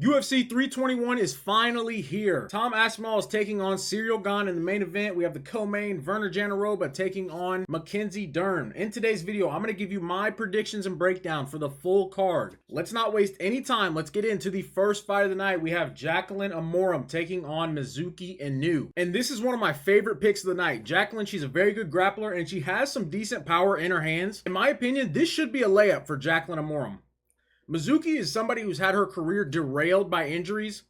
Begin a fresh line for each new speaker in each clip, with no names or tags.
UFC 321 is finally here. Tom Aspinall is taking on Ciryl Gane in the main event. We have the co-main, Jandiroba taking on Mackenzie Dern. In today's video, I'm going to give you my predictions and breakdown for the full card. Let's not waste any time. Let's get into the first fight of the night. We have Jailton Amorim taking on Mizuki Inu. And this is one of my favorite picks of the night. Jailton, she's a very good grappler and she has some decent power in her hands. In my opinion, this should be a layup for Jailton Amorim. Mizuki is somebody who's had her career derailed by injuries.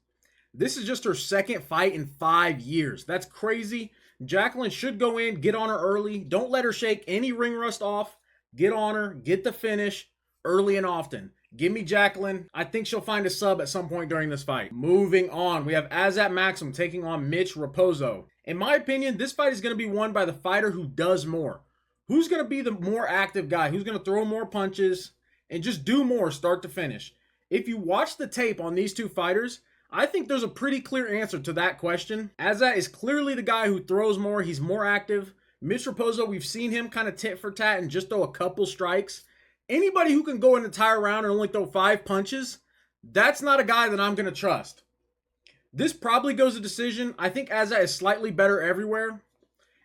This is just her second fight in 5 years. That's crazy. Jailton should go in, get on her early. Don't let her shake any ring rust off. Get on her, get the finish early and often. Give me Jailton. I think she'll find a sub at some point during this fight. Moving on, we have Maksum taking on Reposo. In my opinion, this fight is going to be won by the fighter who does more. Who's going to be the more active guy? Who's going to throw more punches and just do more start to finish? If you watch the tape on these two fighters, I think there's a pretty clear answer to that question. Azat is clearly the guy who throws more. He's more active. Reposo, we've seen him kind of tit for tat and just throw a couple strikes. Anybody who can go an entire round and only throw 5 punches, that's not a guy that I'm going to trust. This probably goes to decision. I think Azat is slightly better everywhere,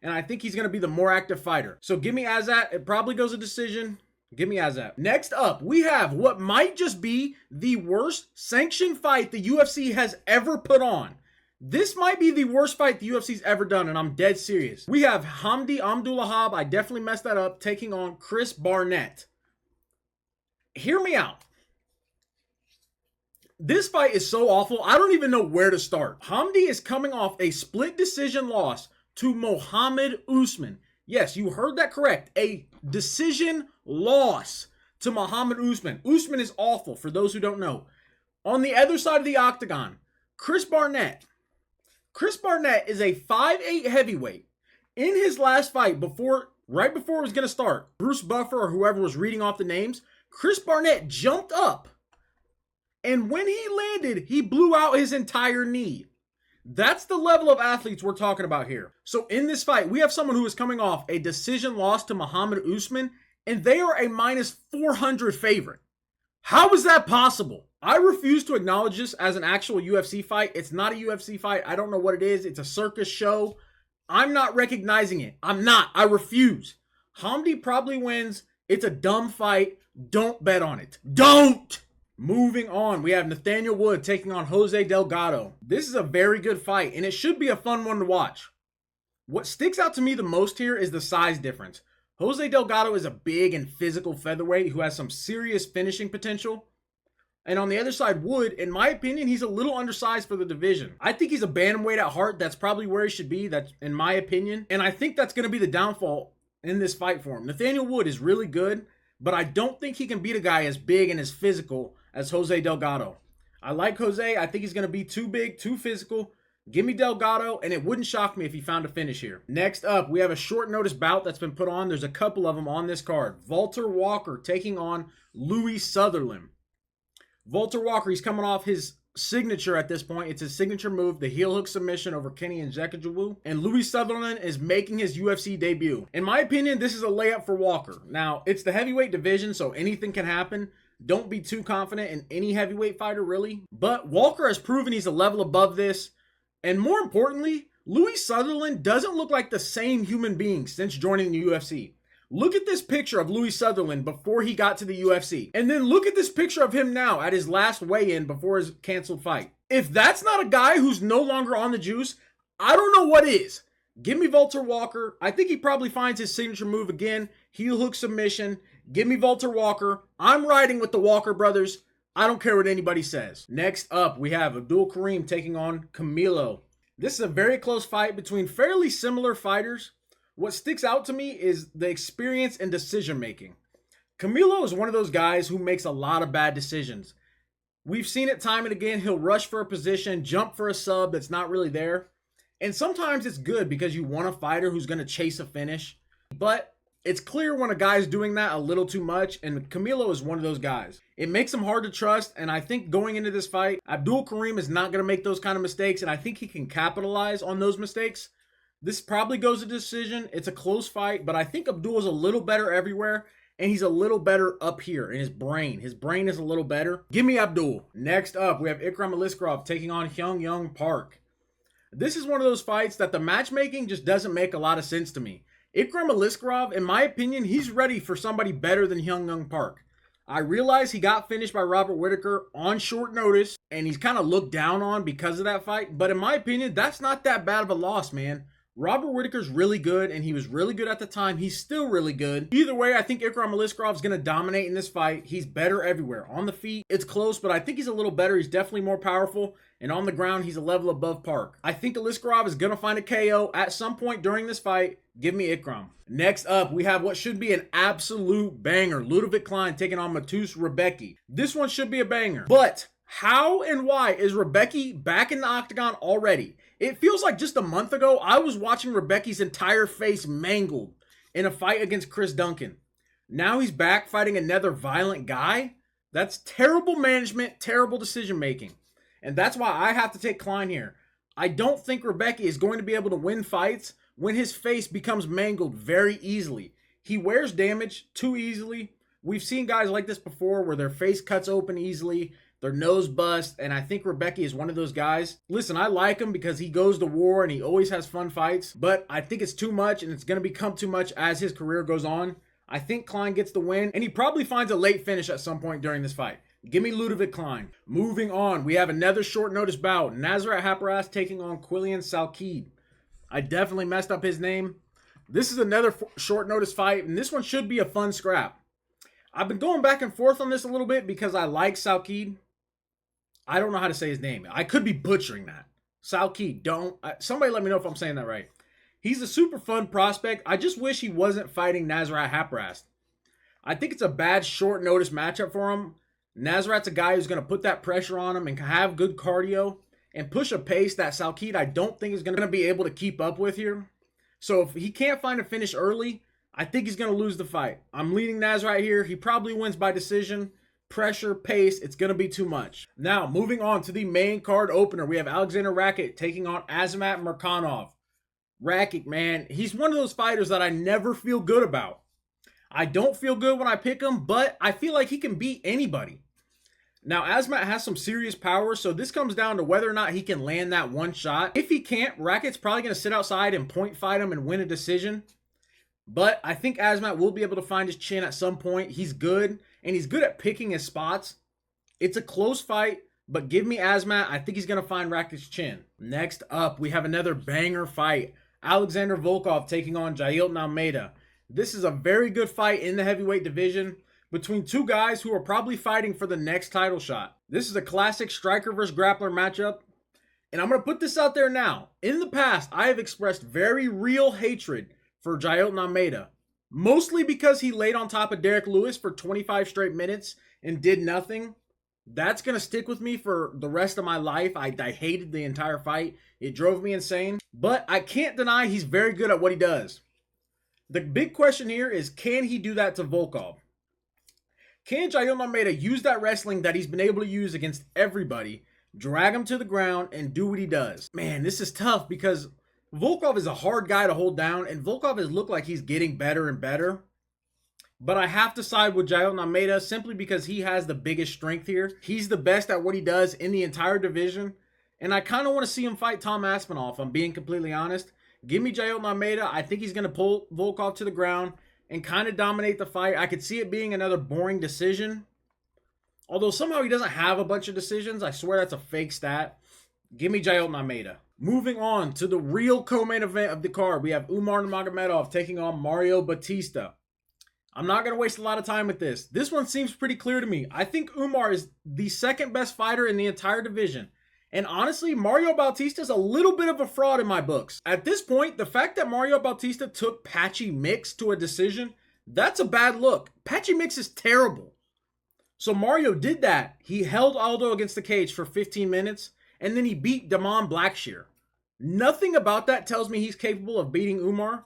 and I think he's going to be the more active fighter. So give me Azat. It probably goes to decision. Give me Azat. Next up, we have what might just be the worst sanctioned fight the UFC has ever put on. This might be the worst fight the UFC's ever done, and I'm dead serious. We have Abdelwahab, I definitely messed that up, taking on Chris Barnett. Hear me out. This fight is so awful, I don't even know where to start. Hamdi is coming off a split decision loss to Mohammed Usman. Yes, you heard that correct. A decision loss to Mohammed Usman. Usman is awful, for those who don't know. On the other side of the octagon, Chris Barnett. Chris Barnett is a 5'8" heavyweight. In his last fight, right before it was going to start, Bruce Buffer or whoever was reading off the names, Chris Barnett jumped up. And when he landed, he blew out his entire knee. That's the level of athletes we're talking about here. So in this fight, we have someone who is coming off a decision loss to Mohammed Usman, and they are a minus 400 favorite. How is that possible? I refuse to acknowledge this as an actual UFC fight. It's not a UFC fight. I don't know what it is. It's a circus show. I'm not recognizing it. I'm not. I refuse. Hamdi probably wins. It's a dumb fight. Don't bet on it. Don't! Moving on, we have Nathaniel Wood taking on Jose Delgado. This is a very good fight, and it should be a fun one to watch. What sticks out to me the most here is the size difference. Jose Delgado is a big and physical featherweight who has some serious finishing potential. And on the other side, Wood, in my opinion, he's a little undersized for the division. I think he's a bantamweight at heart. That's probably where he should be. That's in my opinion. And I think that's going to be the downfall in this fight for him. Nathaniel Wood is really good, but I don't think he can beat a guy as big and as physical as Jose Delgado. I like Jose. I think he's going to be too big, too physical. Give me Delgado, and it wouldn't shock me if he found a finish here. Next up, we have a short notice bout that's been put on. There's a couple of them on this card. Walter Walker taking on Louis Sutherland. Walter Walker, he's coming off his signature at this point. It's his signature move, the heel hook submission over Kenny Nzechukwu. And Louis Sutherland is making his UFC debut. In my opinion, this is a layup for Walker. Now, it's the heavyweight division, so anything can happen. Don't be too confident in any heavyweight fighter, really. But Walker has proven he's a level above this. And more importantly, Louis Sutherland doesn't look like the same human being since joining the UFC. Look at this picture of Louis Sutherland before he got to the UFC. And then look at this picture of him now at his last weigh-in before his canceled fight. If that's not a guy who's no longer on the juice, I don't know what is. Give me Walter Walker. I think he probably finds his signature move again. Heel hook submission. Give me Walter Walker. I'm riding with the Walker brothers. I don't care what anybody says. Next up, we have Kareem taking on Camilo. This is a very close fight between fairly similar fighters. What sticks out to me is the experience and decision making. Camilo is one of those guys who makes a lot of bad decisions. We've seen it time and again. He'll rush for a position, jump for a sub that's not really there. And sometimes it's good because you want a fighter who's going to chase a finish. But it's clear when a guy's doing that a little too much, and Camilo is one of those guys. It makes him hard to trust, and I think going into this fight, Kareem is not going to make those kind of mistakes, and I think he can capitalize on those mistakes. This probably goes to decision. It's a close fight, but I think Abdul is a little better everywhere, and he's a little better up here in his brain. His brain is a little better. Give me Abdul. Next up, we have Aliskerov taking on Hyung Park. This is one of those fights that the matchmaking just doesn't make a lot of sense to me. Aliskerov, in my opinion, he's ready for somebody better than Hyung Park. I realize he got finished by Robert Whittaker on short notice, and he's kind of looked down on because of that fight. But in my opinion, that's not that bad of a loss, man. Robert Whittaker's really good, and he was really good at the time. He's still really good. Either way, I think Aliskerov is going to dominate in this fight. He's better everywhere. On the feet, it's close, but I think he's a little better. He's definitely more powerful. And on the ground, he's a level above Park. I think Aliskerov is going to find a KO at some point during this fight. Give me Ikram. Next up, we have what should be an absolute banger. Ludovic Klein taking on Matus Rebecki. This one should be a banger. But how and why is Rebecki back in the octagon already? It feels like just a month ago, I was watching Rebecki's entire face mangled in a fight against Chris Duncan. Now he's back fighting another violent guy? That's terrible management, terrible decision making. And that's why I have to take Klein here. I don't think Rebecki is going to be able to win fights when his face becomes mangled very easily. He wears damage too easily. We've seen guys like this before where their face cuts open easily, their nose bust, and I think Rebecki is one of those guys. Listen, I like him because he goes to war and he always has fun fights, but I think it's too much, and it's going to become too much as his career goes on. I think Klein gets the win, and he probably finds a late finish at some point during this fight. Give me Ludovic Klein. Moving on, we have another short notice bout. Nasrat Haqparast taking on Quillian Salkid. I definitely messed up his name. This is another short notice fight, and this one should be a fun scrap. I've been going back and forth on this a little bit because I like Salkid. I don't know how to say his name. I could be butchering that. Salkid, somebody let me know if I'm saying that right. He's a super fun prospect. I just wish he wasn't fighting Nasrat Haqparast. I think it's a bad short notice matchup for him. Nasrat's a guy who's going to put that pressure on him and have good cardio and push a pace that Salkid I don't think is going to be able to keep up with here. So if he can't find a finish early, I think he's going to lose the fight. I'm leading Nasrat here. He probably wins by decision. Pressure, pace, it's going to be too much. Now, moving on to the main card opener, we have Alexander Rakic taking on Azamat Murzakanov. Rakic, man, he's one of those fighters that I never feel good about. I don't feel good when I pick him, but I feel like he can beat anybody. Now, Azamat has some serious power, so this comes down to whether or not he can land that one shot. If he can't, Rakic's probably going to sit outside and point fight him and win a decision. But I think Azamat will be able to find his chin at some point. He's good, and he's good at picking his spots. It's a close fight, but give me Azamat. I think he's going to find Rakic's chin. Next up, we have another banger fight. Alexander Volkov taking on Jailton Almeida. This is a very good fight in the heavyweight division between two guys who are probably fighting for the next title shot. This is a classic striker versus grappler matchup. And I'm going to put this out there now. In the past, I have expressed very real hatred for Jailton Almeida. Mostly because he laid on top of Derek Lewis for 25 straight minutes and did nothing. That's going to stick with me for the rest of my life. I hated the entire fight. It drove me insane. But I can't deny he's very good at what he does. The big question here is, can he do that to Volkov? Can Jailton Almeida use that wrestling that he's been able to use against everybody, drag him to the ground, and do what he does? Man, this is tough because Volkov is a hard guy to hold down, and Volkov has looked like he's getting better and better. But I have to side with Jailton Almeida simply because he has the biggest strength here. He's the best at what he does in the entire division. And I kind of want to see him fight Tom Aspinall, if I'm being completely honest. Give me Jailton Almeida. I think he's going to pull Volkov to the ground and kind of dominate the fight. I could see it being another boring decision. Although somehow he doesn't have a bunch of decisions. I swear that's a fake stat. Give me Jailton Almeida. Moving on to the real co-main event of the card. We have Umar Nurmagomedov taking on Mario Bautista. I'm not going to waste a lot of time with this. This one seems pretty clear to me. I think Umar is the second best fighter in the entire division. And honestly, Mario Bautista is a little bit of a fraud in my books. At this point, the fact that Mario Bautista took Patchy Mix to a decision, that's a bad look. Patchy Mix is terrible. So Mario did that. He held Aldo against the cage for 15 minutes, and then he beat Damon Blackshear. Nothing about that tells me he's capable of beating Umar.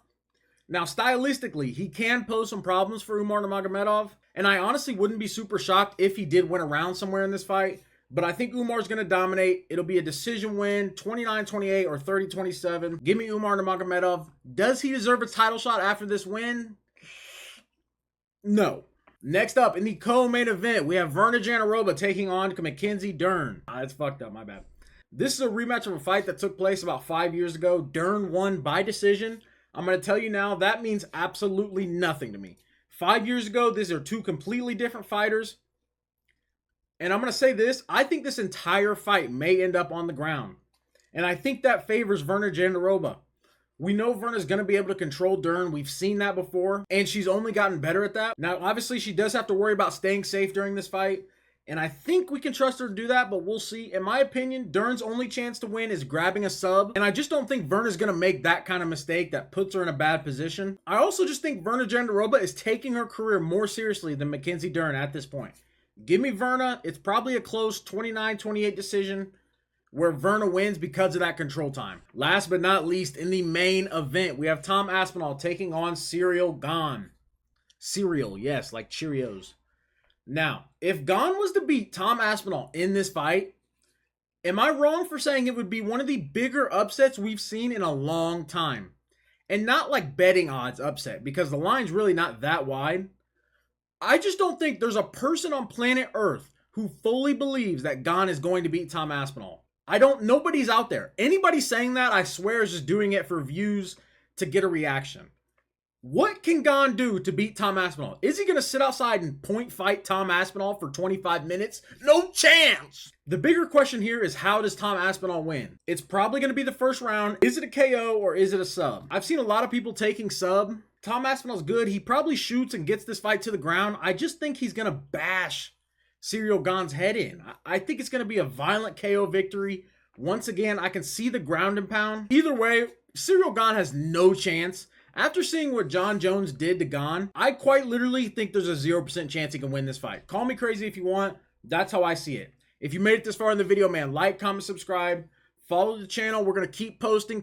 Now, stylistically, he can pose some problems for Umar Nurmagomedov, and I honestly wouldn't be super shocked if he did win a round somewhere in this fight. But I think Umar's going to dominate. It'll be a decision win, 29-28 or 30-27. Give me Umar Nurmagomedov. Does he deserve a title shot after this win? No. Next up, in the co-main event, we have Jandiroba taking on Mackenzie Dern. That's fucked up, my bad. This is a rematch of a fight that took place about 5 years ago. Dern won by decision. I'm going to tell you now, that means absolutely nothing to me. 5 years ago, these are two completely different fighters. And I'm going to say this, I think this entire fight may end up on the ground. And I think that favors Jandiroba. We know Verna's going to be able to control Dern. We've seen that before. And she's only gotten better at that. Now, obviously, she does have to worry about staying safe during this fight. And I think we can trust her to do that, but we'll see. In my opinion, Dern's only chance to win is grabbing a sub. And I just don't think Verna's going to make that kind of mistake that puts her in a bad position. I also just think Jandiroba is taking her career more seriously than Mackenzie Dern at this point. Give me Verna. It's probably a close 29-28 decision, where Verna wins because of that control time. Last but not least, in the main event, we have Tom Aspinall taking on Ciryl Gane. Cereal, yes, like Cheerios. Now, if Gane was to beat Tom Aspinall in this fight, am I wrong for saying it would be one of the bigger upsets we've seen in a long time? And not like betting odds upset, because the line's really not that wide. I just don't think there's a person on planet Earth who fully believes that Gane is going to beat Tom Aspinall. Nobody's out there. Anybody saying that, I swear, is just doing it for views to get a reaction. What can Gane do to beat Tom Aspinall? Is he going to sit outside and point fight Tom Aspinall for 25 minutes? No chance! The bigger question here is, how does Tom Aspinall win? It's probably going to be the first round. Is it a KO or is it a sub? I've seen a lot of people taking sub. Tom Aspinall's good. He probably shoots and gets this fight to the ground. I just think he's going to bash Ciryl Gane's head in. I think it's going to be a violent KO victory. Once again, I can see the ground and pound. Either way, Ciryl Gane has no chance. After seeing what John Jones did to Gane, I quite literally think there's a 0% chance he can win this fight. Call me crazy if you want. That's how I see it. If you made it this far in the video, man, like, comment, subscribe. Follow the channel. We're going to keep posting.